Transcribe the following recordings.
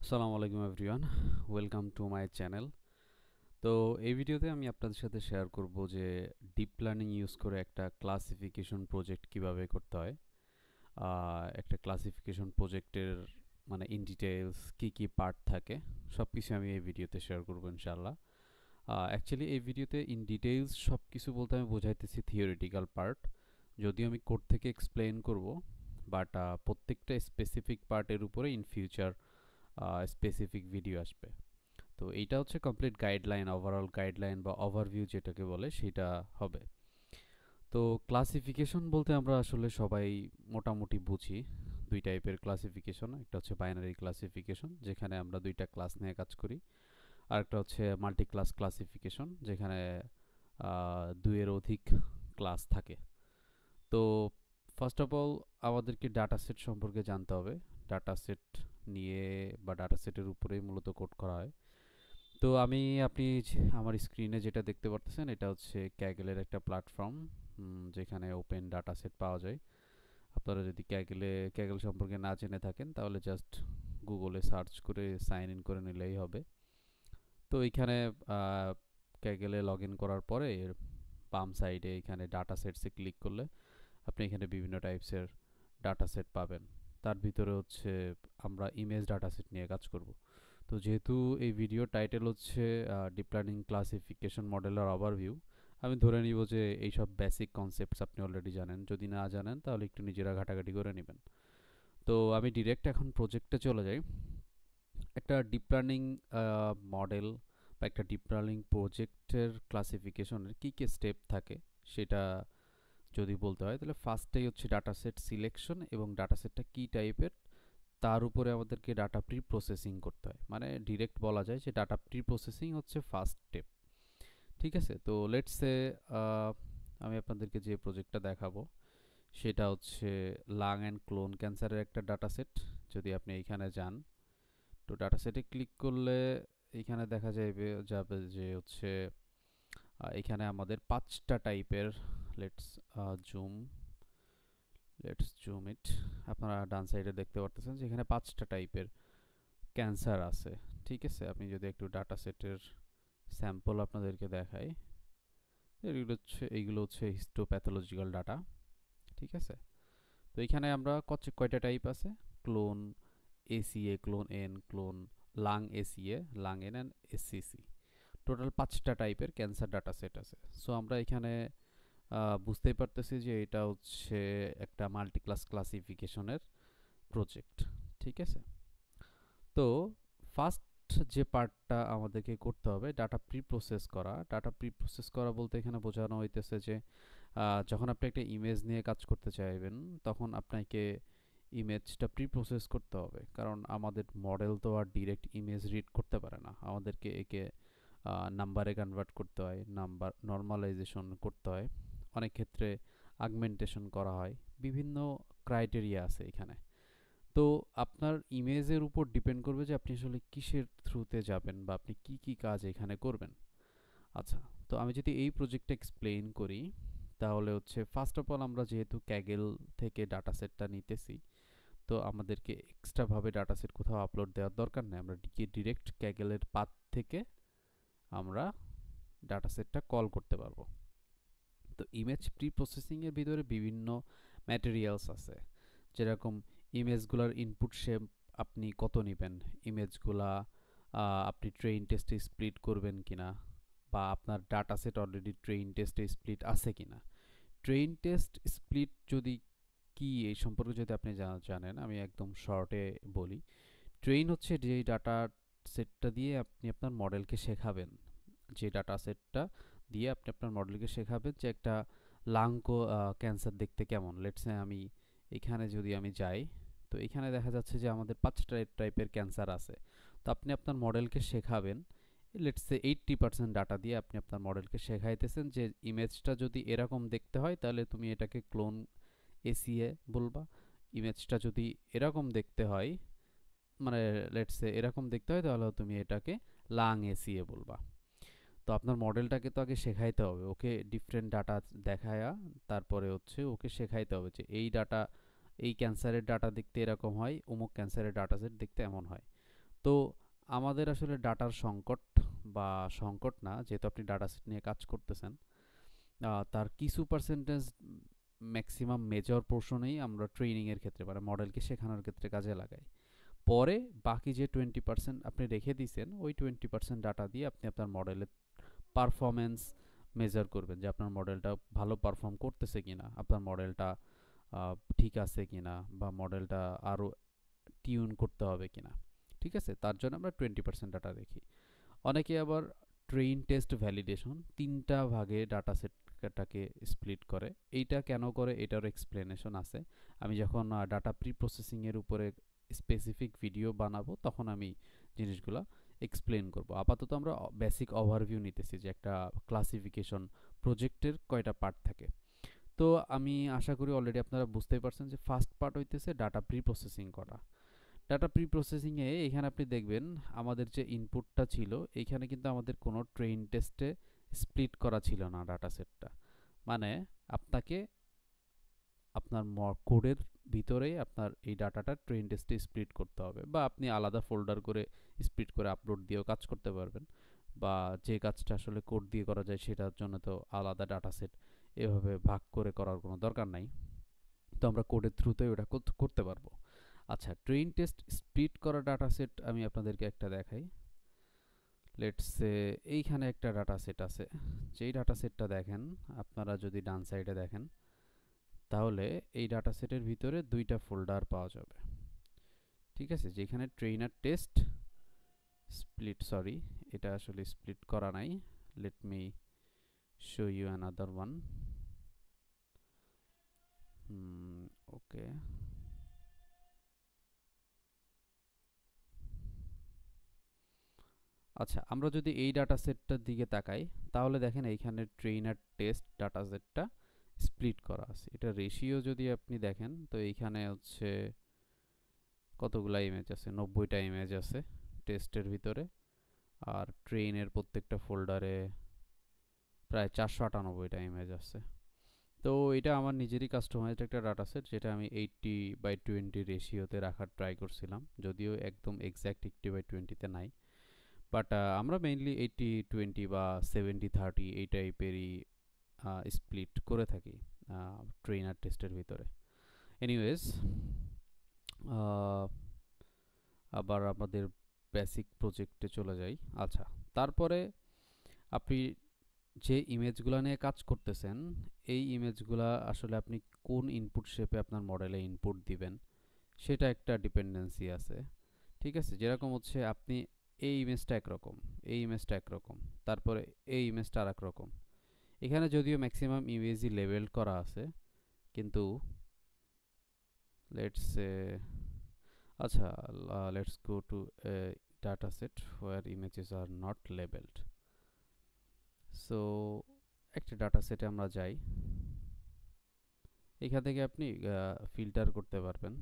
আসসালামু আলাইকুম everyone, welcome to my channel. তো এই ভিডিওতে আমি আপনাদের সাথে শেয়ার করব যে ডিপ লার্নিং ইউজ করে একটা ক্লাসিফিকেশন প্রজেক্ট কিভাবে করতে হয়। একটা ক্লাসিফিকেশন প্রজেক্টের মানে ইন ডিটেইলস কী কী পার্ট থাকে সব কিছু আমি এই ভিডিওতে শেয়ার করব ইনশাআল্লাহ। অ্যাকচুয়ালি এই ভিডিওতে ইন ডিটেইলস সব কিছু বলতে আমি বোঝাইতেছি থিওরিটিক্যাল পার্ট, যদিও আমি কোড থেকে এক্সপ্লেইন করব, বাট প্রত্যেকটা স্পেসিফিক পার্টের উপরে ইন ফিউচার স্পেসিফিক ভিডিও আসবে। তো এইটা হচ্ছে কমপ্লিট গাইডলাইন, ওভারঅল গাইডলাইন বা ওভারভিউ যেটাকে বলে সেটা হবে। তো ক্লাসিফিকেশন বলতে আমরা আসলে সবাই মোটামুটি বুঝি দুই টাইপের ক্লাসিফিকেশন। একটা হচ্ছে বাইনারি ক্লাসিফিকেশন, যেখানে আমরা দুইটা ক্লাস নিয়ে কাজ করি। আর একটা হচ্ছে মাল্টি ক্লাস ক্লাসিফিকেশন, যেখানে দুইয়ের অধিক ক্লাস থাকে। তো ফার্স্ট অফ অল আমাদেরকে ডাটা সেট সম্পর্কে জানতে হবে। ডাটা সেট নিয়ে বা ডাটা সেটের উপরেই মূলত কোড করা হয়। তো আপনি আমার স্ক্রিনে যেটা দেখতে পারতেছেন এটা হচ্ছে ক্যাগেলের একটা প্ল্যাটফর্ম, যেখানে ওপেন ডাটা সেট পাওয়া যায়। আপনারা যদি ক্যাগেল সম্পর্কে না জেনে থাকেন তাহলে জাস্ট গুগলে সার্চ করে সাইন ইন করে নিলেই হবে। তো এইখানে ক্যাগেলে লগ ইন করার পরে এর বাম সাইডে এখানে ডাটা সেটসে ক্লিক করলে আপনি এখানে বিভিন্ন টাইপসের ডাটা সেট পাবেন। তার ভিতরে হচ্ছে আমরা ইমেজ ডাটা সেট নিয়ে কাজ করব। তো যেহেতু এই ভিডিও টাইটেল হচ্ছে ডিপ লার্নিং ক্লাসিফিকেশন মডেলের ওভারভিউ, আমি ধরে নিব যে এইসব বেসিক কনসেপ্টস আপনি অলরেডি জানেন। যদি না জানেন তাহলে একটু নিজেরা ঘাটাঘাটি করে নেবেন। তো আমি ডিরেক্ট এখন প্রজেক্টে চলে যাই। একটা ডিপ লার্নিং মডেল বা একটা ডিপ লার্নিং প্রজেক্টের ক্লাসিফিকেশনের কী কী স্টেপ থাকে সেটা যদি বলতে হয়, তাহলে ফার্স্টেই হচ্ছে ডাটা সেট সিলেকশন এবং ডাটা সেটটা কী টাইপের তার উপরে আমাদেরকে ডাটা প্রি প্রসেসিং করতে হয়। মানে ডিরেক্ট বলা যায় যে ডাটা প্রি প্রসেসিং হচ্ছে ফার্স্ট স্টেপ। ঠিক আছে, তো লেটস সে আমি আপনাদেরকে যে প্রজেক্টটা দেখাবো সেটা হচ্ছে লাং অ্যান্ড ক্লোন ক্যান্সারের একটা ডাটা সেট। যদি আপনি এইখানে যান, তো ডাটা সেটে ক্লিক করলে এইখানে দেখা যাবে যে হচ্ছে এখানে আমাদের পাঁচটা টাইপের, লেটস জুম লেটস জুম ইট। আপনারা ডান সাইডে দেখতে পারতেছেন যে এখানে পাঁচটা টাইপের ক্যান্সার আছে। ঠিক আছে, আপনি যদি একটু ডাটা সেটের স্যাম্পল আপনাদেরকে দেখাই, এইগুলো হচ্ছে হিস্টোপ্যাথোলজিক্যাল ডাটা। ঠিক আছে, তো এখানে আমরা কয়টা টাইপ আছে, clone এসিএ, clone N, clone lung এসিএ, lung N and SCC. Total পাঁচটা টাইপের ক্যান্সার ডাটা সেট আছে। সো আমরা এখানে বুঝতেই পারতেছি যে এটা হচ্ছে একটা মাল্টি ক্লাস ক্লাসিফিকেশনের প্রজেক্ট। ঠিক আছে, তো ফার্স্ট যে পার্টটা আমাদেরকে করতে হবে ডাটা প্রি প্রসেস করা। ডাটা প্রি প্রসেস করা বলতে এখানে বোঝানো হইতেছে যে যখন আপনি একটা ইমেজ নিয়ে কাজ করতে চাইবেন তখন আপনাকে ইমেজটা প্রি প্রসেস করতে হবে, কারণ আমাদের মডেল তো আর ডিরেক্ট ইমেজ রিড করতে পারে না। আমাদেরকে একে নাম্বারে কনভার্ট করতে হয়, নাম্বার নর্মালাইজেশন করতে হয়, অনেক ক্ষেত্রে আগমেন্টেশন করা হয়। বিভিন্ন ক্রাইটেরিয়া আছে এখানে। তো আপনার ইমেজের উপর ডিপেন্ড করবে যে আপনি আসলে কিসের থ্রুতে যাবেন বা আপনি কি কি কাজ এখানে করবেন। আচ্ছা, তো আমি যদি এই প্রজেক্টটা এক্সপ্লেইন করি তাহলে হচ্ছে ফার্স্ট অফ অল আমরা যেহেতু ক্যাগেল থেকে ডাটা সেটটা নিতেছি, তো আমাদেরকে এক্সট্রাভাবে ডাটা সেট কোথাও আপলোড দেওয়ার দরকার নেই। আমরা ডিরেক্ট ক্যাগেলের পাথ থেকে আমরা ডাটা সেটটা কল করতে পারবো। তো ইমেজ প্রি প্রসেসিংয়ের ভিতরে বিভিন্ন ম্যাটেরিয়ালস আছে, যেরকম ইমেজগুলোর ইনপুট শেপ আপনি কত নেবেন, ইমেজগুলা আপনি ট্রেইন টেস্টে স্প্লিট করবেন কিনা, বা আপনার ডাটা সেট অলরেডি ট্রেইন টেস্টে স্প্লিট আছে কিনা। ট্রেইন টেস্ট স্প্লিট যদি কি এই সম্পর্কে যদি আপনি জানেন, আমি একদম শর্টে বলি। ট্রেইন হচ্ছে যে ডাটা সেটটা দিয়ে আপনি আপনার মডেলকে শেখাবেন, যে ডাটা সেটটা দিয়ে আপনি আপনার মডেলকে শেখাবেন যে একটা লাংকো ক্যান্সার দেখতে কেমন। লেটসে আমি এখানে যদি আমি যাই, তো এখানে দেখা যাচ্ছে যে আমাদের পাঁচটা টাইপের ক্যান্সার আছে। তো আপনি আপনার মডেলকে শেখাবেন, লেটসে 80% ডাটা দিয়ে আপনি আপনার মডেলকে শেখাইতেছেন যে ইমেজটা যদি এরকম দেখতে হয় তাহলে তুমি এটাকে ক্লোন এসিএ বলবা। ইমেজটা যদি এরকম দেখতে হয়, মানে লেটসে এরকম দেখতে হয়, তাহলে তুমি এটাকে লাং এসিএ বলবা। তো আপনার মডেলটাকে তো আগে শেখাইতে হবে, ওকে ডিফারেন্ট ডাটা দেখায়া তারপরে হচ্ছে ওকে শেখাইতে হবে যে এই ডাটা, এই ক্যান্সারের ডাটা দেখতে এরকম হয়, অমুক ক্যান্সারের ডাটা সেট দেখতে এমন হয়। তো তো আমাদের আসলে ডাটার সংকট বা সংকট না, যেহেতু আপনি ডাটা সেট নিয়ে কাজ করতেছেন, তার কিছু পার্সেন্টেজ ম্যাক্সিমাম মেজর পোর্শনেই আমরা ট্রেনিংয়ের ক্ষেত্রে মানে মডেলকে শেখানোর ক্ষেত্রে কাজে লাগাই। পরে বাকি যে 20% আপনি রেখে দিয়েছেন, ওই 20% ডাটা দিয়ে আপনি আপনার মডেলের পারফরমেন্স মেজার করবেন যে আপনার মডেলটা ভালো পারফর্ম করতেছে কিনা, আপনার মডেলটা ঠিক আছে কিনা, বা মডেলটা আরও টিউন করতে হবে কিনা। ঠিক আছে, তার জন্য আমরা 20% ডাটা রাখি। অনেকে আবার ট্রেইন টেস্ট ভ্যালিডেশন তিনটা ভাগে ডাটা সেটটাকে স্প্লিট করে। এইটা কেন করে এটার এক্সপ্লেনেশন আছে। আমি যখন ডাটা প্রি প্রসেসিংয়ের উপরে স্পেসিফিক ভিডিও বানাবো তখন আমি জিনিসগুলো এক্সপ্লেন করব। আপাতত আমরা বেসিক ওভারভিউ নিতেছি যে একটা ক্লাসিফিকেশন প্রজেক্টের কয়টা পার্ট থাকে। তো আমি আশা করি অলরেডি আপনারা বুঝতেই পারছেন যে ফার্স্ট পার্ট হইতেছে ডাটা প্রি প্রসেসিং করা। ডাটা প্রি প্রসেসিংয়ে এখানে আপনি দেখবেন আমাদের যে ইনপুটটা ছিল এইখানে কিন্তু আমাদের কোনো ট্রেইন টেস্টে স্প্লিট করা ছিল না ডাটা সেটটা। মানে আপনাকে আপনার কোডের ভিতরেই আপনার এই ডাটাটা ট্রেইন টেস্টে স্প্লিট করতে হবে, বা আপনি আলাদা ফোল্ডার করে স্প্লিট করে আপলোড দিয়েও কাজ করতে পারবেন, বা যে কাজটা আসলে কোড দিয়ে করা যায় সেটার জন্য তো আলাদা ডাটা সেট এভাবে ভাগ করে করার কোনো দরকার নাই। তো আমরা কোডের থ্রুতেই ওটা করতে পারবো। আচ্ছা, ট্রেইন টেস্ট স্প্লিট করা ডাটা সেট আমি আপনাদেরকে একটা দেখাই। লেটস সে এইখানে একটা ডাটা সেট আছে। যেই ডাটা সেটটা দেখেন, আপনারা যদি ডান সাইডে দেখেন তাহলে এই ডাটা সেটের ভিতরে দুইটা ফোল্ডার পাওয়া যাবে। ঠিক আছে, যেখানে ট্রেইনার টেস্ট স্প্লিট, সরি এটা আসলে স্প্লিট করা নাই, let me show you another one. Okay, আচ্ছা আমরা যদি এই ডাটা সেটটার দিকে তাকাই তাহলে দেখেন এইখানে ট্রেইনার টেস্ট ডাটা সেটটা স্প্লিট করা আছে। এটা রেশিও যদি আপনি দেখেন তো এইখানে হচ্ছে কতগুলা ইমেজ আছে, 90টা ইমেজ আছে টেস্টের ভিতরে, আর ট্রেইনের প্রত্যেকটা ফোল্ডারে প্রায় 498টা ইমেজ আছে। তো এটা আমার নিজেরই কাস্টমাইজড একটা ডাটা সেট, যেটা আমি 80/20 রেশিওতে রাখার ট্রাই করছিলাম, যদিও একদম এক্স্যাক্ট 80/20তে নাই। বাট আমরা মেইনলি 80/20 বা 70/30 এই টাইপেরই স্প্লিট করে থাকি ট্রেইনার টেস্টের ভিতরে। এনিওয়েজ, আবার আমাদের বেসিক প্রজেক্টে চলে যাই। আচ্ছা, তারপরে আপনি যে ইমেজগুলো নিয়ে কাজ করতেছেন এই ইমেজগুলা আসলে আপনি কোন ইনপুট শেপে আপনার মডেলে ইনপুট দিবেন সেটা একটা ডিপেন্ডেন্সি আছে। ঠিক আছে, যেরকম হচ্ছে আপনি এই ইমেজটা একরকম, এই ইমেজটা একরকম, তারপরে এই ইমেজটা আর একরকম। এখানে যদিও ম্যাক্সিমাম ইমেজই লেবেল করা আছে, কিন্তু লেটস আচ্ছা let's go two data set where images are not labelled. So একটা ডাটা সেটে আমরা যাই, এখান থেকে আপনি ফিল্টার করতে পারবেন।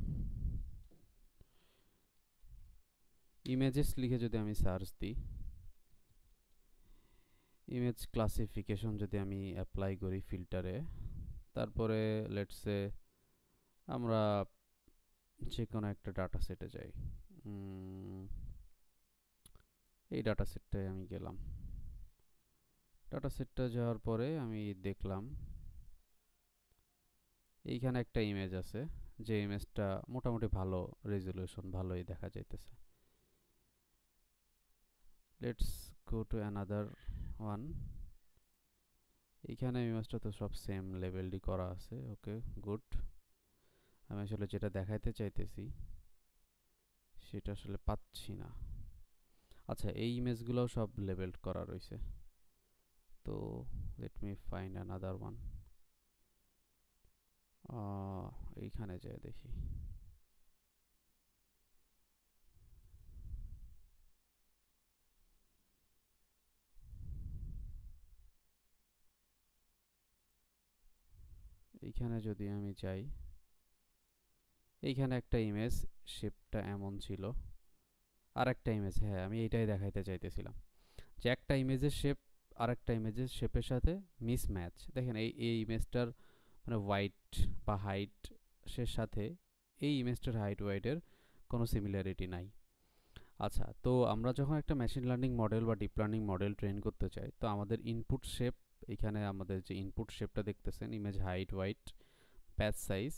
ইমেজেস লিখে যদি আমি সার্চ দিই, ইমেজ ক্লাসিফিকেশন যদি আমি অ্যাপ্লাই করি ফিল্টারে, তারপরে লেটসে আমরা যে কোনো একটা ডাটা সেটে যাই, এই ডাটা সেটটায় আমি গেলাম। ডাটা সেটটা যাওয়ার পরে আমি দেখলাম এইখানে একটা ইমেজ আছে, যে ইমেজটা মোটামুটি ভালো রেজলিউশন, ভালোই দেখা যাইতেছে। Let's go to another one. এইখানে ইমেজটা তো সব সেম লেভেলই করা আছে। ওকে, গুড। আমি আসলে যেটা দেখাইতে চাইতেছি সেটা আসলে পাচ্ছি না। আচ্ছা, এই ইমেজগুলোও সব লেবেলড করা রয়েছে। তো let me find another one. এইখানে যেয়ে দেখি। এইখানে যদি আমি যাই, এইখানে একটা ইমেজ শেপটা এমন ছিল, আর একটা ইমেজ, হ্যাঁ আমি এইটাই দেখাইতে চাইতেছিলাম, যে একটা ইমেজের শেপ আর একটা ইমেজের শেপের সাথে মিসম্যাচ। দেখেন এই ইমেজটার মানে হোয়াইট বা হাইট সের সাথে এই ইমেজটার হাইট ওয়াইটের কোনো সিমিলারিটি নাই। আচ্ছা, তো আমরা যখন একটা মেশিন লার্নিং মডেল বা ডিপ লার্নিং মডেল ট্রেন করতে চাই, তো আমাদের ইনপুট শেপ, এখানে আমাদের যে ইনপুট শেপটা দেখতেছেন, ইমেজ হাইট, ওয়াইট, প্যাচ সাইজ,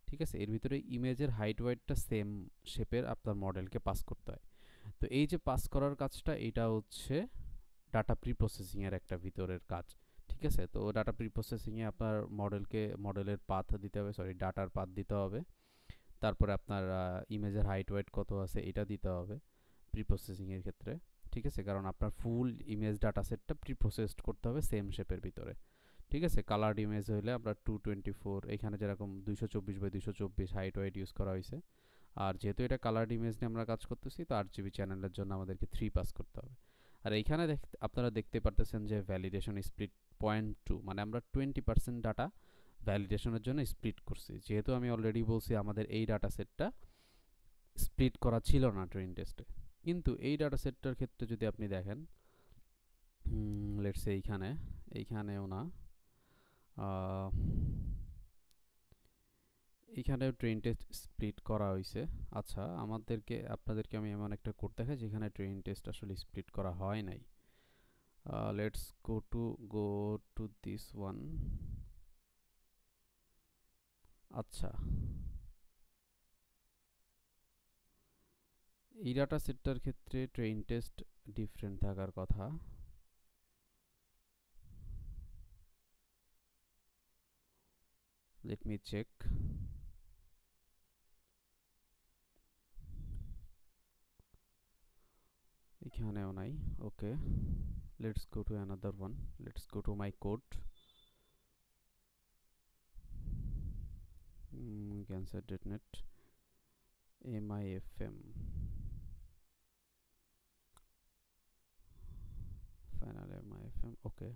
ঠিক আছে, এর ভিতরে ইমেজের হাইট ওয়াইটটা সেম শেপের আপনার মডেলকে পাস করতে হয়। তো এই যে পাস করার কাজটা, এটা হচ্ছে ডাটা প্রি প্রসেসিংয়ের একটা ভিতরের কাজ। ঠিক আছে, তো ডাটা প্রি প্রসেসিংয়ে আপনার মডেলের পাথ দিতে হবে, সরি ডাটার পাথ দিতে হবে। তারপরে আপনার ইমেজের হাইট ওয়েট কত আছে এটা দিতে হবে প্রি প্রসেসিংয়ের ক্ষেত্রে। ঠিক আছে, কারণ আপনার ফুল ইমেজ ডাটা সেটটা প্রি প্রসেসড করতে হবে সেম শেপের ভিতরে। ঠিক আছে, কালার্ড ইমেজ হইলে আমরা 224, এখানে যেরকম 224x224 হাইট ওয়েট ইউজ করা হয়েছে। আর যেহেতু এটা কালার্ড ইমেজ নিয়ে আমরা কাজ করতেছি, তো 8 GB চ্যানেলের জন্য আমাদেরকে 3 পাস করতে হবে। আর এইখানে আপনারা দেখতে পারতেছেন যে ভ্যালিডেশন স্প্লিট 0.2, মানে আমরা 20% ডাটা ভ্যালিডেশনের জন্য স্প্লিট করছি। যেহেতু আমি অলরেডি বলছি আমাদের এই ডাটা সেটটা স্প্লিট করা ছিল না ট্রেন টেস্টে, কিন্তু এই ডাটা সেটটার ক্ষেত্রে যদি আপনি দেখেন, লেটস সে এইখানেও না, এখানেও ট্রেন টেস্ট স্প্লিট করা হয়েছে। আচ্ছা, আপনাদেরকে আমি এমন একটা কোড দেখাই যেখানে ট্রেন টেস্ট আসলে স্প্লিট করা হয় নাই। Let's go to this one. আচ্ছা, এই ডাটা সেটটার ক্ষেত্রে ট্রেন টেস্ট ডিফারেন্ট থাকার কথা। Let me check. এখানেও নাই। Okay, let's go to another one. Let's go to my code. cancer.net MIFM final MIFM. Okay,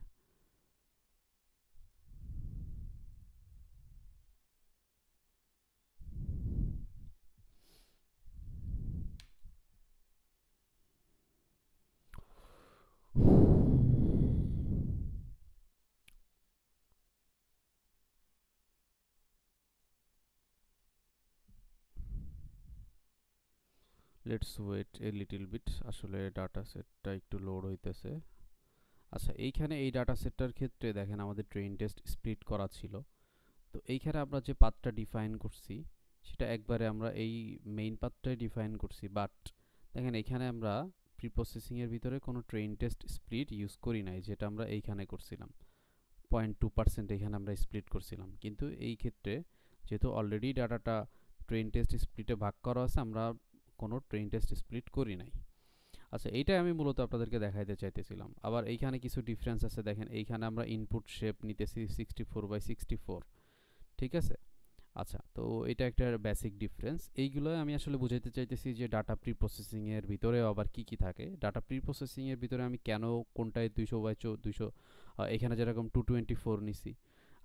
let's wait a little bit, আসলে data সেটটা একটু লোড হইতেছে। আচ্ছা, এইখানে এই ডাটা সেটটার ক্ষেত্রে দেখেন আমাদের ট্রেন টেস্ট স্প্লিট করা ছিল। তো এইখানে আমরা যে পাথটা ডিফাইন করছি সেটা একবারে আমরা এই মেইন পাথটাই ডিফাইন করছি, বাট দেখেন এখানে আমরা প্রি প্রসেসিংয়ের ভিতরে কোনো ট্রেন টেস্ট স্প্লিট ইউজ করি নাই, যেটা আমরা এইখানে করছিলাম 0.2% এখানে আমরা স্প্লিট করছিলাম। কিন্তু এই ক্ষেত্রে যেহেতু অলরেডি ডাটাটা ট্রেন টেস্ট স্প্লিটে ভাগ করা আছে, আমরা কোনো ট্রেন টেস্ট স্প্লিট করি নাই। আচ্ছা, এইটাই আমি মূলত আপনাদেরকে দেখাইতে চাইতেছিলাম। আবার এইখানে কিছু ডিফারেন্স আছে, দেখেন এইখানে আমরা ইনপুট শেপ নিতেছি 64/64। ঠিক আছে, আচ্ছা, তো এটা একটা বেসিক ডিফারেন্স। এইগুলোই আমি আসলে বুঝাইতে চাইতেছি যে ডাটা প্রি প্রসেসিংয়ের ভিতরে আবার কি কি থাকে। ডাটা প্রি প্রসেসিংয়ের ভিতরে আমি কেন কোনটায় 200/200, এখানে যেরকম 224 নিছি,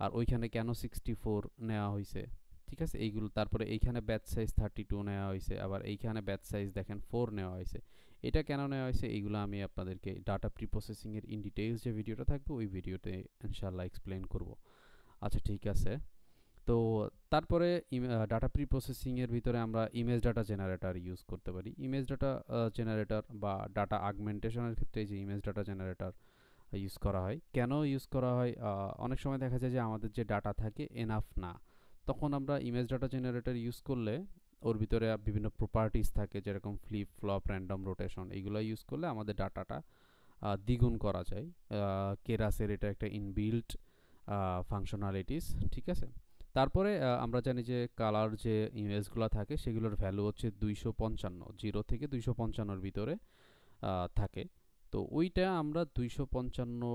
আর ওইখানে কেন 64 নেওয়া হয়েছে। ঠিক আছে, এইগুলো। তারপরে এইখানে ব্যাচ সাইজ 32 নেওয়া হয়েছে, আবার এইখানে ব্যাচ সাইজ দেখেন 4 নেওয়া হয়েছে। এটা কেন নেওয়া হয়েছে, এইগুলো আমি আপনাদেরকে ডাটা প্রি প্রসেসিংয়ের ইন ডিটেইলস যে ভিডিওটা থাকবে ওই ভিডিওতে ইনশাল্লাহ এক্সপ্লেন করব। আচ্ছা, ঠিক আছে। তো তারপরে ডাটা প্রি প্রসেসিংয়ের ভিতরে আমরা ইমেজ ডাটা জেনারেটর ইউজ করতে পারি। ইমেজ ডাটা জেনারেটর বা ডাটা আগমেন্টেশনের ক্ষেত্রে যে ইমেজ ডাটা জেনারেটর ইউজ করা হয়, কেন ইউজ করা হয়, অনেক সময় দেখা যায় যে আমাদের যে ডাটা থাকে এনাফ না, তখন আমরা ইমেজ ডাটা জেনারেটর ইউজ করলে ওর ভিতরে বিভিন্ন প্রপার্টিস থাকে, যেরকম ফ্লিপ ফ্লপ, র্যান্ডম রোটেশন, এইগুলো ইউজ করলে আমাদের ডাটাটা দ্বিগুণ করা যায়। কেরাসের এটা একটা ইনবিল্ট ফাংশনালিটিস। ঠিক আছে, তারপরে আমরা জানি যে কালার যে ইমেজগুলো থাকে সেগুলোর ভ্যালু হচ্ছে 255, 0 থেকে 255-র ভিতরে থাকে। তো ওইটা আমরা 255,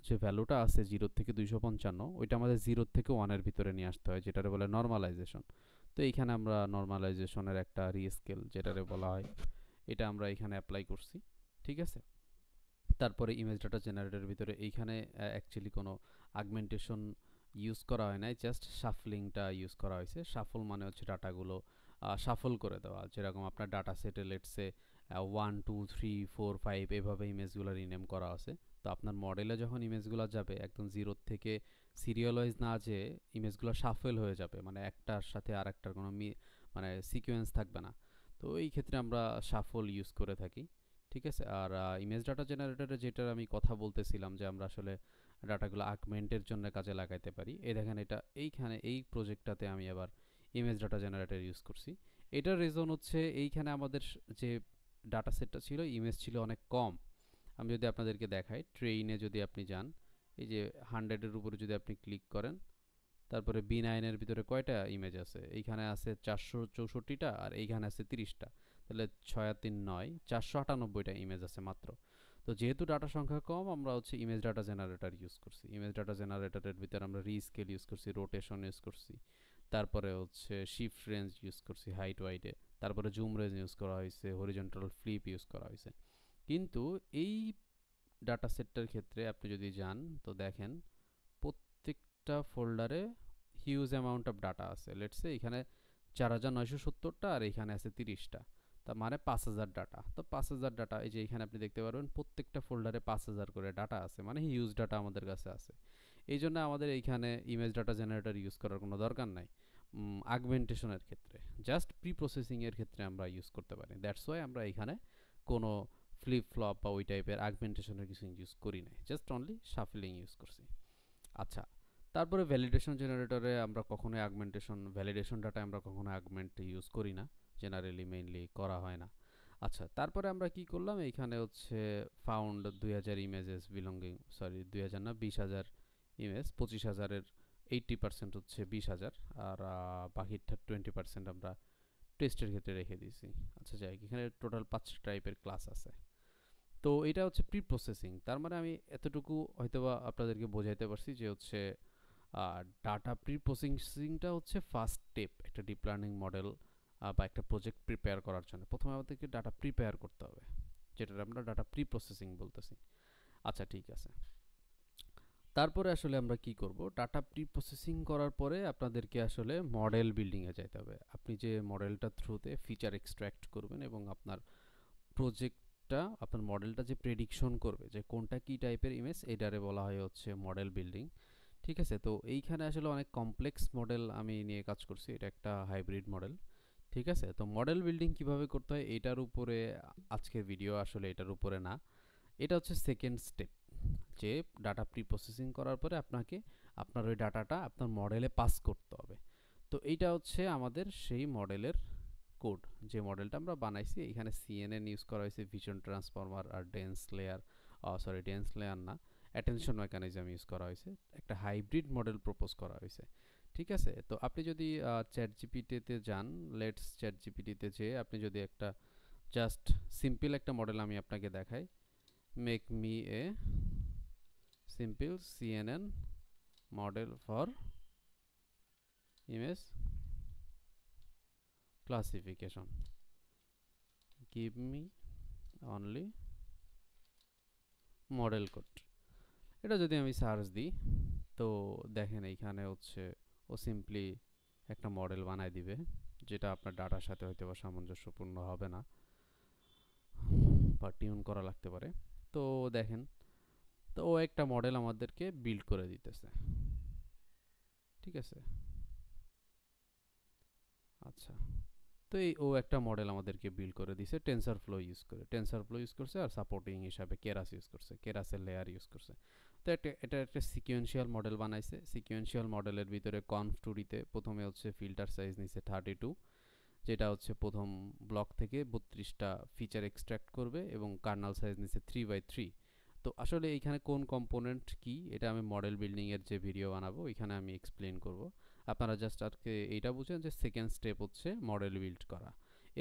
যে ভ্যালুটা আছে 0 থেকে 255, ওইটা আমাদের 0 থেকে 1-এর ভিতরে নিয়ে আসতে হয়, যেটারে বলে নর্মালাইজেশন। তো এইখানে আমরা নর্মালাইজেশনের একটা রিস্কেল যেটারে বলা হয়, এটা আমরা এখানে অ্যাপ্লাই করছি। ঠিক আছে, তারপরে ইমেজ ডাটা জেনারেটরের ভিতরে এইখানে অ্যাকচুয়ালি কোনো আগমেন্টেশন ইউজ করা হয় নাই, জাস্ট শাফলিংটা ইউজ করা হয়েছে। শাফল মানে হচ্ছে ডাটাগুলো শাফল করে দেওয়া, যেরকম আপনার ডাটা সেটে লেটসে 1 2 3 4 5 এভাবে ইমেজগুলো রিনেম করা আছে। তো আপনার মডেলে যখন ইমেজগুলো যাবে একদম 0 থেকে সিরিয়াল ওয়াইজ না, যে ইমেজগুলো শাফল হয়ে যাবে, মানে একটার সাথে আর একটার কোনো মানে সিকোয়েন্স থাকবে না। তো এই ক্ষেত্রে আমরা শাফল ইউজ করে থাকি, ঠিক আছে। আর ইমেজ ডাটা জেনারেটরে যেটার আমি কথা বলতেছিলাম যে আমরা আসলে ডাটাগুলো আগমেন্টের জন্য কাজে লাগাইতে পারি, এই দেখেন এটা এইখানে এই প্রজেক্টটাতে আমি আবার ইমেজ ডাটা জেনারেটর ইউজ করছি। এটার রিজন হচ্ছে এইখানে আমাদের যে ডাটা সেটটা ছিল, ইমেজ ছিল অনেক কম। আমি যদি আপনাদেরকে দেখাই, ট্রেইনে যদি আপনি যান, এই যে 100-এর উপরে যদি আপনি ক্লিক করেন, তারপরে B9-এর ভিতরে কয়টা ইমেজ আছে? এইখানে আছে 464টা আর এইখানে আছে 30টা। তাহলে 6 আর 3 9, 498টা ইমেজ আছে মাত্র। তো যেহেতু ডাটা সংখ্যা কম, আমরা হচ্ছে ইমেজ ডাটা জেনারেটর ইউজ করছি। ইমেজ ডাটা জেনারেটরের ভিতরে আমরা রিস্কেল ইউজ করছি, রোটেশন ইউজ করছি, তারপরে হচ্ছে শিফট রেঞ্জ ইউজ করছি হাইট ওয়াইডে, তারপরে জুম রেঞ্জ ইউজ করা হয়েছে, হরিজন্টাল ফ্লিপ ইউজ করা হয়েছে। কিন্তু এই ডাটা সেটটার ক্ষেত্রে আপনি যদি যান তো দেখেন প্রত্যেকটা ফোল্ডারে হিউজ অ্যামাউন্ট অফ ডাটা আছে। লেটস সে এখানে 4970টা আর এখানে আছে 30টা, তার মানে 5000 ডাটা। তো 5000 ডাটা, এই যে এখানে আপনি দেখতে পারবেন প্রত্যেকটা ফোল্ডারে 5000 করে ডাটা আছে, মানে হিউজ ডাটা আমাদের কাছে আছে। এই জন্য আমাদের এইখানে ইমেজ ডাটা জেনারেটর ইউজ করার কোনো দরকার নাই আগমেন্টেশনের ক্ষেত্রে। জাস্ট প্রি প্রসেসিংয়ের ক্ষেত্রে আমরা ইউজ করতে পারি। দ্যাটস ওয়াই আমরা এখানে কোনো ফ্লিপ ফ্লপ বা ওই টাইপের আগমেন্টেশনের কিছু ইউজ করি নাই, জাস্ট অনলি শাফলিং ইউজ করছি। আচ্ছা, তারপরে ভ্যালিডেশন জেনারেটরে আমরা কখনোই ভ্যালিডেশন ডাটা আমরা কখনো আগমেন্ট ইউজ করি না, জেনারেলি মেইনলি করা হয় না। আচ্ছা, তারপরে আমরা কি করলাম, এইখানে হচ্ছে ফাউন্ড 2000 ইমেজেস বিলঙ্গিং, সরি 2000 না, 20000 ইমেজ, 25000-এর 80% হচ্ছে 20000, আর বাকিটা 20% আমরা টেস্টের ক্ষেত্রে রেখে দিয়েছি। আচ্ছা, যাই, এখানে টোটাল 5 টাইপের ক্লাস আছে। তো এটা হচ্ছে প্রি প্রসেসিং। তার মানে আমি এতটুকু হয়তোবা আপনাদেরকে বোঝাইতে পারছি যে হচ্ছে ডাটা প্রি প্রসেসিংটা হচ্ছে ফার্স্ট স্টেপ একটা ডিপ লার্নিং মডেল বা একটা প্রজেক্ট প্রিপেয়ার করার জন্য। প্রথমে আমাদেরকে ডাটা প্রিপেয়ার করতে হবে, যেটা আমরা ডাটা প্রি প্রসেসিং বলতেছি। আচ্ছা, ঠিক আছে। তারপরে আসলে আমরা কি করব, ডাটা প্রি প্রসেসিং করার পরে আপনাদেরকে আসলে মডেল বিল্ডিংয়ে যেতে হবে। আপনি যে মডেলটা থ্রুতে ফিচার এক্সট্র্যাক্ট করবেন এবং আপনার প্রজেক্টটা, আপনার মডেলটা যে প্রেডিকশন করবে যে কোনটা কী টাইপের ইমেজ, এটারে বলা হয় হচ্ছে মডেল বিল্ডিং, ঠিক আছে। তো এইখানে আসলে অনেক কমপ্লেক্স মডেল আমি নিয়ে কাজ করছি, এটা একটা হাইব্রিড মডেল, ঠিক আছে। তো মডেল বিল্ডিং কিভাবে করতে হয় এটার উপরে আজকের ভিডিও, আসলে এটার উপরে না, এটা হচ্ছে সেকেন্ড স্টেপ, যে ডাটা প্রি প্রসেসিং করার পরে আপনাকে আপনার ওই ডাটাটা আপনার মডেলে পাস করতে হবে। তো এইটা হচ্ছে আমাদের সেই মডেলের কোড, যে মডেলটা আমরা বানাইছি। এখানে CNN ইউজ করা হয়েছে, ভিশন ট্রান্সফর্মার আর ডেন্স লেয়ার, ডেন্স লেয়ার না, অ্যাটেনশন মেকানিজম ইউজ করা হয়েছে, একটা হাইব্রিড মডেল প্রপোজ করা হয়েছে, ঠিক আছে। তো আপনি যদি চ্যাট জিপিটিতে যান, লেটস চ্যাট জিপিটিতে যেয়ে আপনি যদি একটা জাস্ট সিম্পল একটা মডেল আমি আপনাকে দেখাই, make me a simple CNN model for image classification, give me only model code, এটা যদি আমি সার্চ দিই তো দেখেন এইখানে হচ্ছে ও সিম্পলি একটা মডেল বানায় দিবে, যেটা আপনার ডাটার সাথে হয়তো বা সামঞ্জস্যপূর্ণ হবে না বা টিউন করা লাগতে পারে। তো দেখেন, তো ও একটা মডেল আমাদেরকে বিল্ড করে দিতেছে, ঠিক আছে। আচ্ছা, তো এই ও একটা মডেল আমাদেরকে বিল্ড করে দিছে টেনসরফ্লো ইউজ করে, টেনসরফ্লো ইউজ করছে আর সাপোর্টিং হিসাবে কেরাস ইউজ করছে, কেরাসের লেয়ার ইউজ করছে। তো এটা একটা সিকোয়েন্সিয়াল মডেল বানাইছে। সিকোয়েন্সিয়াল মডেলের ভিতরে কনফ2ডিতে প্রথমে হচ্ছে ফিল্টার সাইজ নিছে 32, যেটা হচ্ছে প্রথম ব্লক থেকে 32টা ফিচার এক্সট্র্যাক্ট করবে, এবং কার্নাল সাইজ নিছে 3/3। তো আসলে এইখানে কোন কম্পোনেন্ট কি, এটা আমি মডেল বিল্ডিংয়ের যে ভিডিও বানাবো এখানে আমি এক্সপ্লেন করব। আপনারা জাস্ট আজকে এইটা বুঝেন যে সেকেন্ড স্টেপ হচ্ছে মডেল বিল্ড করা।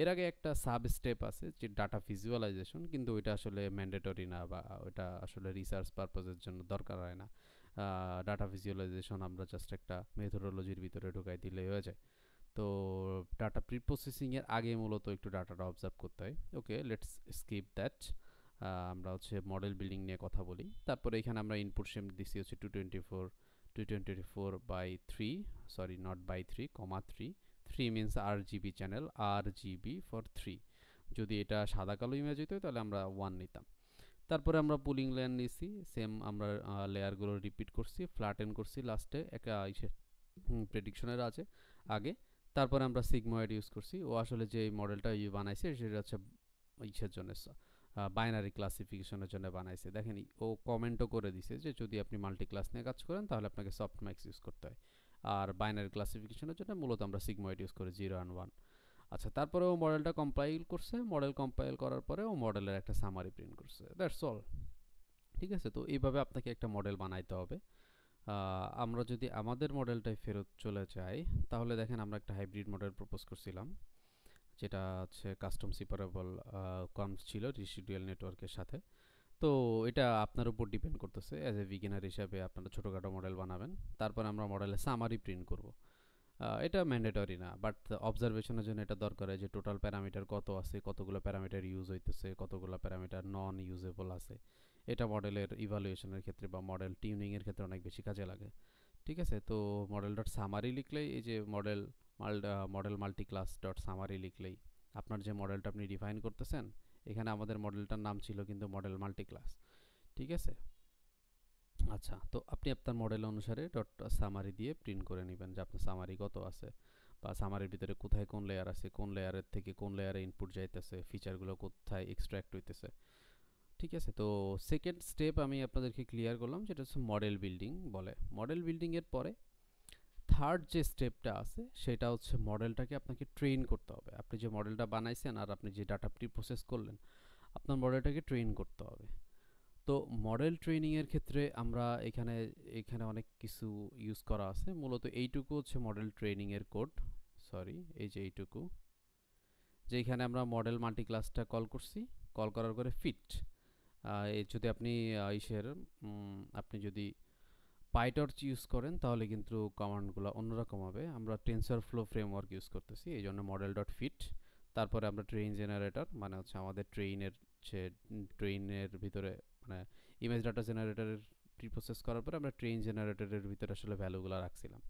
এর আগে একটা সাব স্টেপ আছে যে ডাটা ভিজুয়ালাইজেশন, কিন্তু ওইটা আসলে ম্যান্ডেটরি না, বা ওইটা আসলে রিসার্চ পারপাসের জন্য দরকার হয় না। ডাটা ভিজুয়ালাইজেশন আমরা জাস্ট একটা মেথোডোলজির ভিতরে ঢুকাই দিলেই হয়ে যায়। তো ডাটা প্রি প্রসেসিংয়ের আগে মূলত একটু ডাটাটা অবজার্ভ করতে হয়। ওকে, লেটস স্কিপ দ্যাট। আমরা হচ্ছে মডেল বিল্ডিং নিয়ে কথা বলি। তারপরে এখানে আমরা ইনপুট সেম দিছি হচ্ছে 224/3, sorry not by 3, 3, 3 means RGB channel, RGB for 3। যদি এটা সাদা কালো ইমেজ হইতো তাহলে আমরা 1 নিতাম। তারপরে আমরা পুলিং লেয়ার নিছি, সেম আমরা লেয়ারগুলো রিপিট করছি, ফ্ল্যাটেন করছি লাস্টে একটা প্রেডিকশনের আছে আগে। তারপরে আমরা সিগময়েড ইউজ করছি। ও আসলে যে মডেলটা বানাইছে সেটা হচ্ছে ইসের জন্য, বাইনারি ক্লাসিফিকেশনের জন্য বানাইছে। দেখেন ও কমেন্টও করে দিছে যে যদি আপনি মাল্টি ক্লাস নিয়ে কাজ করেন তাহলে আপনাকে সফটম্যাক্স ইউজ করতে হয়, আর বাইনারি ক্লাসিফিকেশনের জন্য মূলত আমরা সিগময়েড ইউজ করি 0 and 1। আচ্ছা, তারপরে ও মডেলটা কম্পাইল করছে। মডেল কম্পাইল করার পরে ও মডেলের একটা সামারি প্রিন্ট করছে, দ্যাটস অল। ঠিক আছে, তো এইভাবে আপনাকে একটা মডেল বানাইতে হবে। আমরা যদি আমাদের মডেলটাই ফেরত চলে যাই, তাহলে দেখেন আমরা একটা হাইব্রিড মডেল প্রপোজ করছিলাম, যেটা হচ্ছে কাস্টম সিপারেবল কর্মস ছিল রেসিডুয়াল নেটওয়ার্কের সাথে। তো এটা আপনার উপর ডিপেন্ড করতেছে, অ্যাজ এ বিগিনার হিসাবে আপনারা ছোটোখাটো মডেল বানাবেন। তারপর আমরা মডেলে সামারি প্রিন্ট করব। এটা ম্যান্ডেটরি না, বাট অবজারভেশনের জন্য এটা দরকার হয় যে টোটাল প্যারামিটার কত আছে, কতগুলো প্যারামিটার ইউজ হইতেছে, কতগুলো প্যারামিটার নন ইউজেবল আছে। এটা মডেলের ইভালুয়েশনের ক্ষেত্রে বা মডেল টিউনিংয়ের ক্ষেত্রে অনেক বেশি কাজে লাগে। ঠিক আছে, তো মডেল ডট সামারি লিখলেই, এই যে model multi class dot summary লিখলেই আপনার যে মডেলটা আপনি ডিফাইন করতেছেন, এখানে আমাদের মডেলটার নাম ছিল কিন্তু মডেল মাল্টি ক্লাস। ঠিক আছে, আচ্ছা, তো আপনি আপনার মডেল অনুসারে ডট সামারি দিয়ে প্রিন্ট করে নেবেন যে আপনার সামারি কত আছে, বা সামারির ভিতরে কোথায় কোন লেয়ার আছে, কোন লেয়ারের থেকে কোন লেয়ারে ইনপুট যাইতেছে, ফিচারগুলো কোথায় এক্সট্র্যাক্ট হইতেছে। ঠিক আছে, তো সেকেন্ড স্টেপ আমি আপনাদেরকে ক্লিয়ার করলাম, যেটা হচ্ছে মডেল বিল্ডিং বলে। মডেল বিল্ডিংয়ের পরে থার্ড যে স্টেপটা আছে সেটা হচ্ছে মডেলটাকে আপনাকে ট্রেন করতে হবে। আপনি যে মডেলটা বানাইছেন আর আপনি যে ডাটা প্রি প্রসেস করলেন, আপনার মডেলটাকে ট্রেন করতে হবে। তো মডেল ট্রেনিংয়ের ক্ষেত্রে আমরা এখানে এখানে অনেক কিছু ইউজ করা আছে। মূলত এইটুকু হচ্ছে মডেল ট্রেনিংয়ের কোড, সরি এই যে এইটুকু, যেখানে আমরা মডেল মাল্টি ক্লাসটা কল করছি, কল করার পরে ফিট। যদি আপনি আপনি যদি পাইটর্চ ইউজ করেন তাহলে কিন্তু কমান্ডগুলো অন্যরকম হবে। আমরা টেনসর ফ্লো ফ্রেমওয়ার্ক ইউজ করতেছি, এই জন্য মডেল ডট ফিট। তারপরে আমরা ট্রেন জেনারেটর, মানে হচ্ছে আমাদের ট্রেইনের ভিতরে, মানে ইমেজ ডাটা জেনারেটরের প্রি প্রসেস করার পরে আমরা ট্রেন জেনারেটরের ভিতরে আসলে ভ্যালুগুলো রাখছিলাম।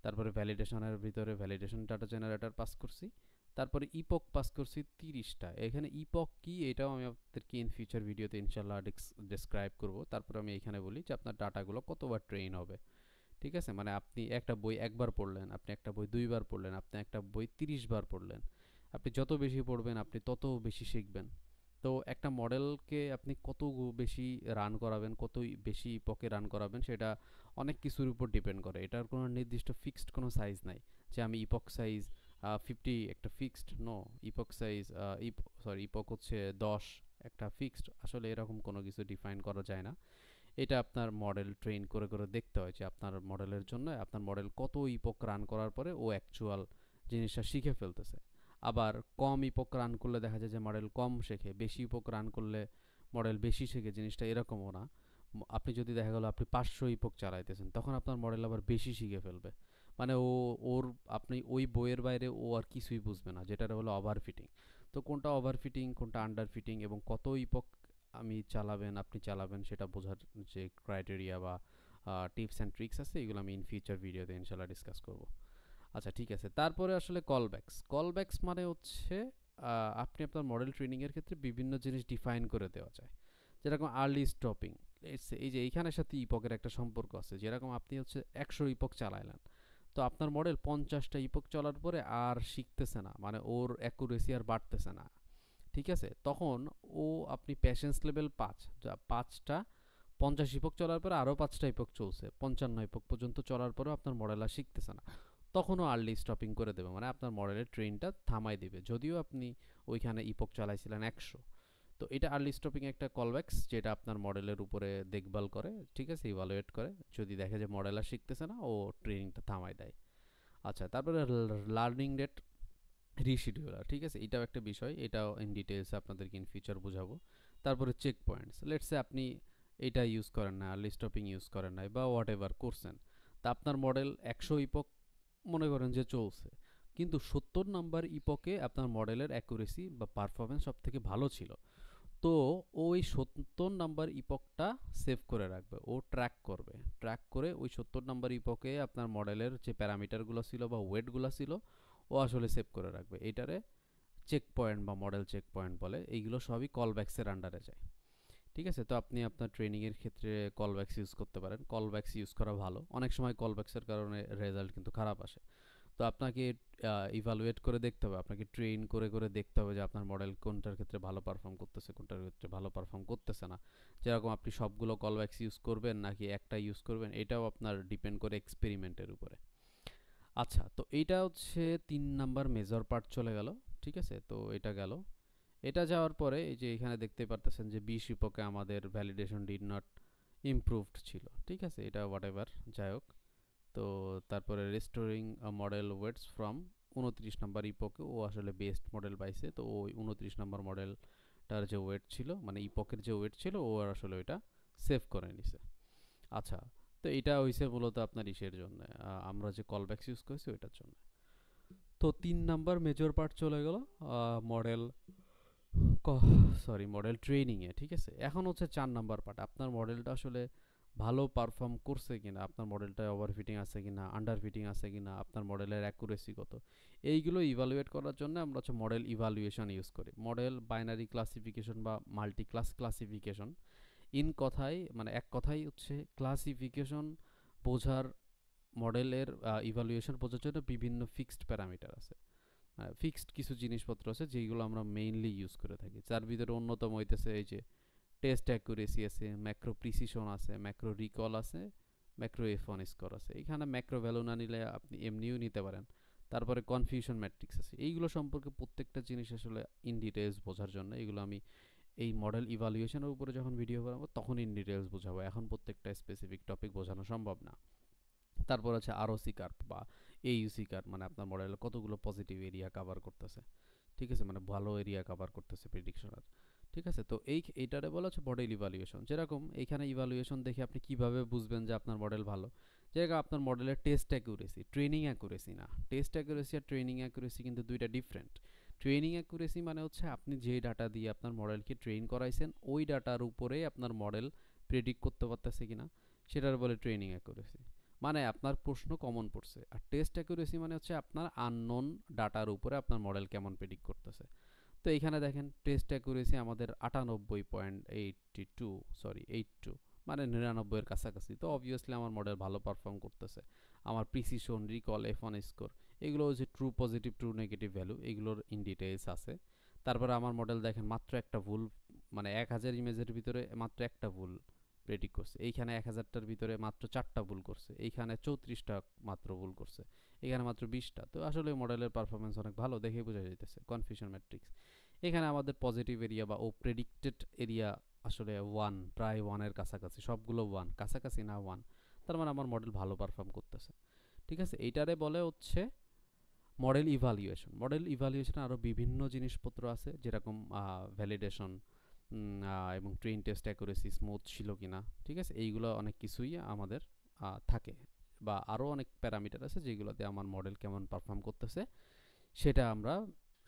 তারপরে ভ্যালিডেশনের ভিতরে ভ্যালিডেশন ডাটা জেনারেটর পাস করছি। তারপরে ইপক পাস করছি 30টা। এখানে ইপক কি এটাও আমি আপনাদেরকে ইন ফিউচার ভিডিওতে ইনশাল্লাহ ডেসক্রাইব করব। তারপরে আমি এখানে বলি যে আপনার ডাটাগুলো কতবার ট্রেন হবে। ঠিক আছে, মানে আপনি একটা বই একবার পড়লেন, আপনি একটা বই 2বার পড়লেন, আপনি একটা বই 30 বার পড়লেন। আপনি যত বেশি পড়বেন আপনি তত বেশি শিখবেন। তো একটা মডেলকে আপনি কত বেশি রান করাবেন, কত বেশি ইপকে রান করাবেন, সেটা অনেক কিছুর উপর ডিপেন্ড করে। এটার কোনো নির্দিষ্ট ফিক্সড কোনো সাইজ নাই যে আমি ইপক সাইজ 50 একটা ফিক্সড, নো। ইপক সাইজ ইপক হচ্ছে 10 একটা ফিক্সড, আসলে এরকম কোনো কিছু ডিফাইন করা যায় না। এটা আপনার মডেল ট্রেন করে করে দেখতে হয় যে আপনার মডেলের জন্য আপনার মডেল কত ইপক রান করার পরে ও অ্যাকচুয়াল জিনিসটা শিখে ফেলতেছে। আবার কম ইপক রান করলে দেখা যায় যে মডেল কম শেখে, বেশি ইপক রান করলে মডেল বেশি শেখে, জিনিসটা এরকমও না। আপনি যদি দেখা গেল আপনি 500 ইপক চালাইতেছেন, তখন আপনার মডেল আবার বেশি শিখে ফেলবে। মানে ওর আপনি ওই বইয়ের বাইরে ও আর কিছুই বুঝবে না, যেটা হলো ওভারফিটিং। তো কোনটা ওভারফিটিং কোনটা আন্ডার ফিটিং এবং কত ইপক আপনি চালাবেন সেটা বোঝার যে ক্রাইটেরিয়া বা টিপস অ্যান্ড ট্রিক্স আছে, এগুলো আমি ইন ফিউচার ভিডিওতে ইনশাল্লাহ ডিসকাস করব। আচ্ছা, ঠিক আছে, তারপরে আসলে কলব্যাকস মানে হচ্ছে আপনি আপনার মডেল ট্রেনিংয়ের ক্ষেত্রে বিভিন্ন জিনিস ডিফাইন করে দেওয়া যায়, যেরকম আর্লি স্টপিং। এই যে এইখানের সাথে ইপকের একটা সম্পর্ক আছে, যেরকম আপনি হচ্ছে 100 ইপক চালাইলেন, তো আপনার মডেল 50টা ইপক চলার পরে আর শিখতেছে না, মানে ওর অ্যাকুরেসি আর বাড়তেছে না। ঠিক আছে, তখন আপনি প্যাশেন্স লেভেল 5, যা 5টা 50 ইপক চলার পরে আরও 5টা ইপক চলছে, 55 ইপক পর্যন্ত চলার পরেও আপনার মডেল আর শিখতেছে না, তখনও আর্লি স্টপিং করে দেবে, মানে আপনার মডেলের ট্রেনটা থামাই দেবে, যদিও আপনি ওইখানে ইপক চালাইছিলেন 100। তো এটা আর্লি স্টপিং একটা কলব্যাকস, যেটা আপনার মডেলের উপরে দেখভাল করে, ঠিক আছে, ইভালুয়েট করে। যদি দেখে যে মডেল আর শিখতেছে না, ও ট্রেনিংটা থামাই দেয়। আচ্ছা, তারপরে লার্নিং রেট রিশিডিউলার, ঠিক আছে, এটাও একটা বিষয়, এটাও ইন ডিটেলস আপনাদেরকে ইন ফিউচার বুঝাবো। তারপরে চেক পয়েন্টস, লেটসে আপনি এটা ইউজ করেন না, আর্লি স্টপিং ইউজ করেন নাই, বা হোয়াট এভার করছেন, তা আপনার মডেল 100 ইপক মনে করেন যে চলছে, কিন্তু 70 নাম্বার ইপকে আপনার মডেলের অ্যাকুরেসি বা পারফরমেন্স সব থেকে ভালো ছিল। তো ওই 70 নাম্বার ইপকটা সেভ করে রাখবে, ও ট্র্যাক করে ওই 70 নাম্বার ইপকে আপনার মডেলের যে প্যারামিটারগুলো ছিল বা ওয়েটগুলো ছিল ও আসলে সেভ করে রাখবে। এইটারে চেক পয়েন্ট বা মডেল চেক পয়েন্ট বলে। এইগুলো সবই কলব্যাকসের আন্ডারে যায়। ঠিক আছে, তো আপনি আপনার ট্রেনিংয়ের ক্ষেত্রে কলব্যাকস ইউজ করতে পারেন। কলব্যাকস ইউজ করা ভালো, অনেক সময় কলব্যাকসের কারণে রেজাল্ট কিন্তু খারাপ আসে। তো আপনাকে ইভালুয়েট করে দেখতে হবে, আপনাকে ট্রেন করে করে দেখতে হবে যে আপনার মডেল কোনটার ক্ষেত্রে ভালো পারফর্ম করতেছে, কোনটার ক্ষেত্রে ভালো পারফর্ম করতেছে না। যেরকম আপনি সবগুলো কলব্যাকস ইউজ করবেন নাকি একটা ইউজ করবেন, এটাও আপনার ডিপেন্ড করে এক্সপেরিমেন্টের উপরে। আচ্ছা, তো এইটা হচ্ছে 3 নাম্বার মেজর পার্ট চলে গেল। ঠিক আছে, তো এটা গেল। এটা যাওয়ার পরে এই যে এখানে দেখতে পারতেছেন যে 20 ইপোকে আমাদের ভ্যালিডেশন ডিড নট ইমপ্রুভড ছিল। ঠিক আছে, এটা হোয়াট এভার যাই হোক। তো তারপরে restoring model weights from 29 number ইপোকে ও আসলে বেস্ট মডেল পাইছে। তো ওই 29 নাম্বার মডেলটার যে ওয়েট ছিল, মানে ইপোকের যে ওয়েট ছিল, ও আর আসলে ওইটা সেভ করে নিছে। আচ্ছা, তো এটা হইছে মূলত আপনার ইসের জন্য, আমরা যে কলব্যাকস ইউজ করেছি ওইটার জন্য। তো 3 নাম্বার মেজর পার্ট চলে গেল মডেল মডেল ট্রেনিংয়ে। ঠিক আছে, এখন হচ্ছে 4 নাম্বার পার্ট, আপনার মডেলটা আসলে ভালো পারফর্ম করছে কিনা, আপনার মডেলটা ওভারফিটিং আছে কিনা, আন্ডারফিটিং আছে কিনা, আপনার মডেলের অ্যাকুরেসি কত, এইগুলো ইভালুয়েট করার জন্য আমরা হচ্ছে মডেল ইভালুয়েশন ইউজ করি। মডেল বাইনারি ক্লাসিফিকেশন বা মাল্টি ক্লাস ক্লাসিফিকেশন, কথায় মানে এক কথাই হচ্ছে ক্লাসিফিকেশন বোঝার, মডেলের ইভালুয়েশন বোঝার জন্য বিভিন্ন ফিক্সড প্যারামিটার আছে, ফিক্সড কিছু জিনিসপত্র আছে যেগুলো আমরা মেইনলি ইউজ করে থাকি। যার ভিতরে অন্যতম হইতেছে এই যে টেস্ট অ্যাকুরেসি আছে, ম্যাক্রো প্রিসিশন আছে, ম্যাক্রো রিকল আছে, ম্যাক্রো F1 স্কোর আছে। এখানে ম্যাক্রো ভ্যালু না নিলে আপনি এমনিও নিতে পারেন। তারপরে কনফিউশন ম্যাট্রিক্স আছে। এইগুলো সম্পর্কে প্রত্যেকটা জিনিস আসলে ইন ডিটেলস বোঝার জন্য এগুলো আমি এই মডেল ইভালুয়েশনের উপরে যখন ভিডিও বানাবো তখন ইন ডিটেলস বোঝাবো, এখন প্রত্যেকটা স্পেসিফিক টপিক বোঝানো সম্ভব না। তারপর আছে আরওসি কার্ভ বা এইউসি কার্ভ, মানে আপনার মডেল কতগুলো পজিটিভ এরিয়া কভার করতেছে। ঠিক আছে, মানে ভালো এরিয়া কভার করতেছে প্রেডিকশনার। ঠিক আছে, তো এইটারে বলা হচ্ছে মডেল ইভালুয়েশন। যেরকম এইখানে ইভালুয়েশন দেখে আপনি কিভাবে বুঝবেন যে আপনার মডেল ভালো, যেরকম আপনার মডেলের টেস্ট অ্যাকুরেসি, ট্রেনিং অ্যাকুরেসি না। টেস্ট অ্যাকুরেসি আর ট্রেনিং অ্যাকুরেসি কিন্তু দুইটা ডিফারেন্ট। ট্রেনিং অ্যাকুরেসি মানে হচ্ছে আপনি যে ডাটা দিয়ে আপনার মডেলকে ট্রেন করাইছেন ওই ডাটার উপরে আপনার মডেল প্রেডিক্ট করতে পারতেছে কিনা, সেটার বলে ট্রেনিং অ্যাকুরেসি। মানে আপনার প্রশ্ন কমন পড়ছে। আর টেস্ট অ্যাকুরেসি মানে হচ্ছে আপনার আননোন ডাটার উপরে আপনার মডেল কেমন প্রেডিক্ট করতেছে। তো এইখানে দেখেন টেস্ট অ্যাকুরেসি আমাদের 82.82 মানে 99 এর কাছাকাছি। তো অবভিয়াসলি আমার মডেল ভালো পারফর্ম করতেছে। আমার প্রিসিশন, রিকল, F1 স্কোর, এগুলো হচ্ছে true positive, true negative value, এগুলোর ইন ডিটেইলস আছে। তারপরে আমার মডেল দেখেন মাত্র একটা ভুল, মানে 1000 ইমেজের ভিতরে মাত্র একটা ভুল প্রেডিক্ট করছে। এইখানে 1000টার ভিতরে মাত্র 4টা ভুল করছে, এইখানে 34টা মাত্র ভুল করছে, এখানে মাত্র 20টা। তো আসলে মডেলের পারফরমেন্স অনেক ভালো দেখে বোঝা যাইতেছে। কনফিউশন ম্যাট্রিক্স, এখানে আমাদের পজিটিভ এরিয়া বা ও প্রেডিক্টেড এরিয়া আসলে 1, প্রায় 1-এর কাছাকাছি, সবগুলো 1 কাছাকাছি না 1, তার মানে আমার মডেল ভালো পারফর্ম করতেছে। ঠিক আছে, এইটারে বলে হচ্ছে মডেল ইভালুয়েশন। মডেল ইভালুয়েশনে আরও বিভিন্ন জিনিসপত্র আছে, যেরকম ভ্যালিডেশন এবং ট্রেন টেস্ট অ্যাকুরেসি স্মুথ ছিল কিনা। ঠিক আছে, এইগুলো অনেক কিছুই আমাদের থাকে, বা আরও অনেক প্যারামিটার আছে যেগুলোতে আমার মডেল কেমন পারফর্ম করতেছে সেটা আমরা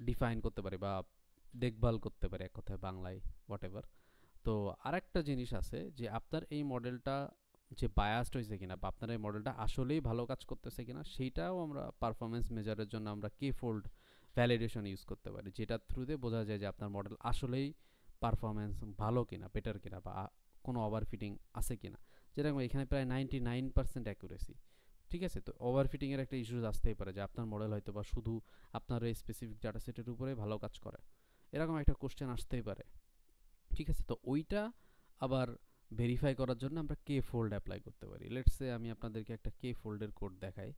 ডিফাইন করতে পারি বা দেখভাল করতে পারি, এক কথায় বাংলায় হোয়াট এভার। তো আরেকটা জিনিস আছে যে আপনার এই মডেলটা যে বায়াসড হয়েছে কিনা বা আপনার এই মডেলটা আসলেই ভালো কাজ করতেছে কিনা, সেইটাও আমরা পারফরমেন্স মেজারের জন্য আমরা কে ফোল্ড ভ্যালিডেশন ইউজ করতে পারি, যেটার থ্রুতে বোঝা যায় যে আপনার মডেল আসলেই পারফরমেন্স ভালো কিনা, বেটার কিনা, বা কোনো ওভারফিটিং আছে কিনা। যেরকম এখানে প্রায় 99% অ্যাকুরেসি। ঠিক আছে, তো ওভারফিটিংয়ের একটা ইস্যুস আসতেই পারে যে আপনার মডেল হয়তো বা শুধু আপনার এই স্পেসিফিক ডাটা সেটের উপরে ভালো কাজ করে, এরকম একটা কোশ্চেন আসতেই পারে। ঠিক আছে, তো ওইটা আবার ভেরিফাই করার জন্য আমরা কে ফোল্ড অ্যাপ্লাই করতে পারি। লেটস সে আমি আপনাদেরকে একটা কে ফোল্ডের কোড দেখাই।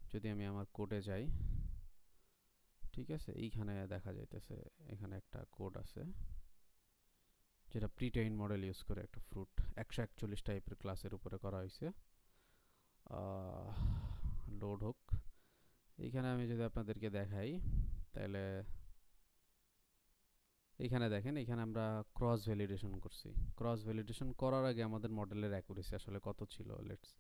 যদি আমি আমার কোডে যাই, ঠিক আছে, এইখানে দেখা যাইতেছে এখানে একটা কোড আছে যেটা প্রিটেইন মডেল ইউজ করে একটা ফ্রুট 141 টাইপের ক্লাসের উপরে করা হয়েছে। লোড হোক, এইখানে আমি যদি আপনাদেরকে দেখাই তাহলে এখানে দেখেন, এখানে আমরা ক্রস ভ্যালিডেশন করছি। ক্রস ভ্যালিডেশন করার আগে আমাদের মডেলের অ্যাকুরেসি আসলে কত ছিল, লেটস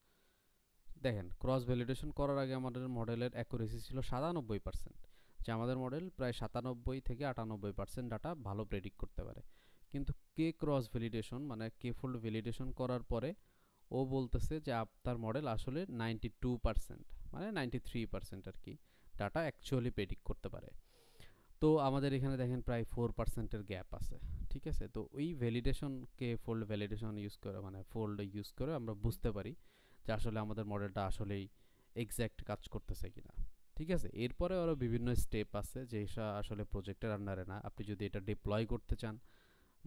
দেখেন। ক্রস ভ্যালিডেশন করার আগে আমাদের মডেলের অ্যাকুরেসি ছিল 97%, যে আমাদের মডেল প্রায় 97 থেকে 98% ডাটা ভালো প্রেডিক্ট করতে পারে। কিন্তু কে ক্রস ভ্যালিডেশন মানে কে ফোল্ড ভ্যালিডেশন করার পরে ও বলতেছে যে আপনার মডেল আসলে 92%, মানে 93% আর কি ডাটা অ্যাকচুয়ালি প্রেডিক্ট করতে পারে। তো আমাদের এখানে দেখেন প্রায় 4%-এর গ্যাপ আছে। ঠিক আছে, তো ওই ভ্যালিডেশনকে ফোল্ড ভ্যালিডেশন ইউজ করে, মানে ফোল্ড ইউজ করে আমরা বুঝতে পারি যে আসলে আমাদের মডেলটা আসলেই এক্স্যাক্ট কাজ করতেছে কিনা। ঠিক আছে, এরপরে আরও বিভিন্ন স্টেপ আছে যেটা আসলে প্রজেক্টের আন্ডারে না। আপনি যদি এটা ডিপ্লয় করতে চান,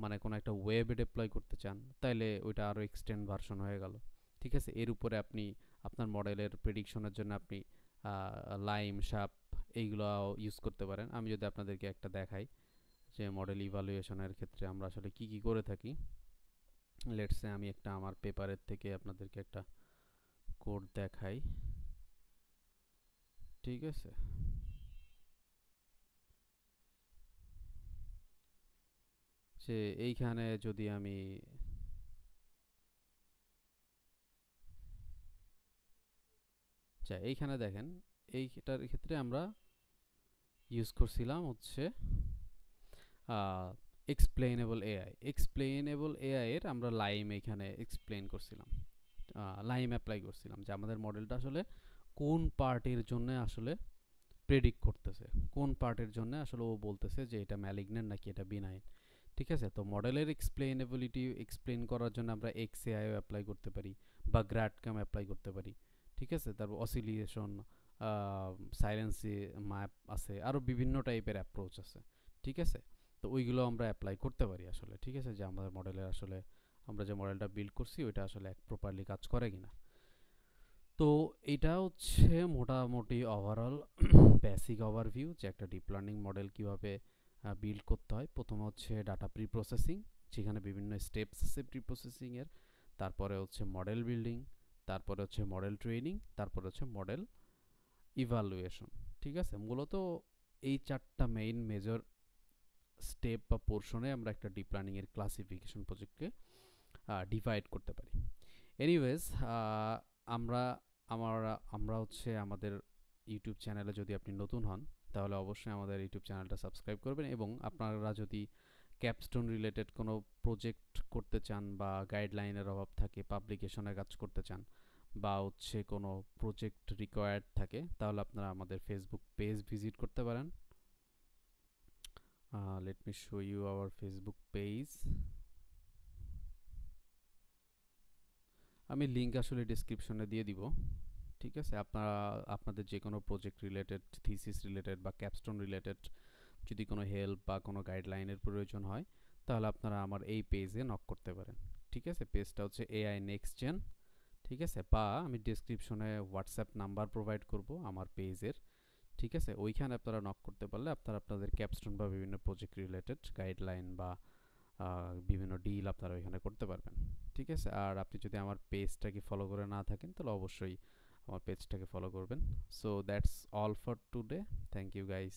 মানে কোনো একটা ওয়েবে ডিপ্লয় করতে চান, তাইলে ওইটা আরও এক্সটেন্ড ভার্সন হয়ে গেল। ঠিক আছে, এর উপরে আপনি আপনার মডেলের প্রেডিকশনের জন্য আপনি লাইম শাপ এইগুলো ইউজ করতে পারেন। আমি যদি আপনাদেরকে একটা দেখাই যে মডেল ইভালুয়েশনের ক্ষেত্রে আমরা আসলে কি কি করে থাকি। লেটসে আমি একটা আমার পেপারের থেকে আপনাদেরকে একটা কোড দেখাই। ঠিক আছে, যে এইখানে যদি আমি এইখানে দেখেন, এইটার ক্ষেত্রে আমরা ইউজ করছিলাম হচ্ছে এক্সপ্লেনেবল এআই এর আমরা লাইম এখানে এক্সপ্লেন করছিলাম, লাইম অ্যাপ্লাই করছিলাম যে আমাদের মডেলটা আসলে কোন পার্টের জন্য আসলে প্রেডিক্ট করতেছে, কোন পার্টের জন্য আসলে ও বলতেছে যে এটা ম্যালিগন্যান্ট নাকি এটা বিনাইন। ঠিক আছে, তো মডেলের এক্সপ্লেনেবিলিটি এক্সপ্লেন করার জন্য আমরা এক্সএআইও অ্যাপ্লাই করতে পারি বা গ্র্যাডকাম অ্যাপ্লাই করতে পারি। ঠিক আছে, তারপর অসিলিয়েশন, সাইলেন্সি ম্যাপ আছে, আরও বিভিন্ন টাইপের অ্যাপ্রোচ আছে। ঠিক আছে, তো ওইগুলো আমরা অ্যাপ্লাই করতে পারি আসলে। ঠিক আছে, যে আমাদের মডেলের আসলে আমরা যে মডেলটা বিল্ড করছি ওইটা আসলে প্রপারলি কাজ করে কিনা। তো এটা হচ্ছে মোটামুটি ওভারঅল বেসিক ওভারভিউ যে একটা ডিপ লার্নিং মডেল কীভাবে বিল্ড করতে হয়। প্রথমে হচ্ছে ডাটা প্রি প্রসেসিং, যেখানে বিভিন্ন স্টেপস আছে প্রি প্রসেসিংয়ের। তারপরে হচ্ছে মডেল বিল্ডিং, তারপরে হচ্ছে মডেল ট্রেনিং, তারপরে হচ্ছে মডেল ইভালুয়েশন। ঠিক আছে, মূলত এই চারটা মেইন মেজর স্টেপ বা পোর্শনে আমরা একটা ডিপ লার্নিংয়ের ক্লাসিফিকেশন প্রজেক্টকে ডিভাইড করতে পারি। এনিওয়েজ, আমরা আমরা হচ্ছে আমাদের ইউটিউব চ্যানেলে যদি আপনি নতুন হন তাহলে অবশ্যই আমাদের ইউটিউব চ্যানেলটা সাবস্ক্রাইব করবেন, এবং আপনারা যদি ক্যাপস্টোন রিলেটেড কোনো প্রজেক্ট করতে চান বা গাইডলাইনের অভাব থাকে, পাবলিকেশনে কাজ করতে চান, বা হচ্ছে কোনো প্রজেক্ট রিকোয়ার্ড থাকে, তাহলে আপনারা আমাদের ফেসবুক পেজ ভিজিট করতে পারেন। Let me show you our Facebook page. আমি লিঙ্ক আসলে ডিসক্রিপশনে দিয়ে দিব। ঠিক আছে, আপনারা আপনাদের যে কোনো প্রজেক্ট রিলেটেড, থিসিস রিলেটেড বা ক্যাপস্টোন রিলেটেড যদি কোনো হেল্প বা কোনো গাইডলাইনের প্রয়োজন হয়, তাহলে আপনারা আমার এই পেজে নক করতে পারেন। ঠিক আছে, পেজটা হচ্ছে এআই নেক্সট জেন। ঠিক আছে, বা আমি ডিসক্রিপশনে হোয়াটসঅ্যাপ নাম্বার প্রোভাইড করব আমার পেজের। ঠিক আছে, ওইখানে আপনারা নক করতে পারলে আপনারা আপনাদের ক্যাপস্টোন বা বিভিন্ন প্রজেক্ট রিলেটেড গাইডলাইন বা বিভিন্ন ডিল আপনারা ওইখানে করতে পারবেন। ঠিক আছে, আর আপনি যদি আমার পেজটাকে ফলো করে না থাকেন তাহলে অবশ্যই আমার পেজটাকে ফলো করবেন। So that's all for today. Thank you guys.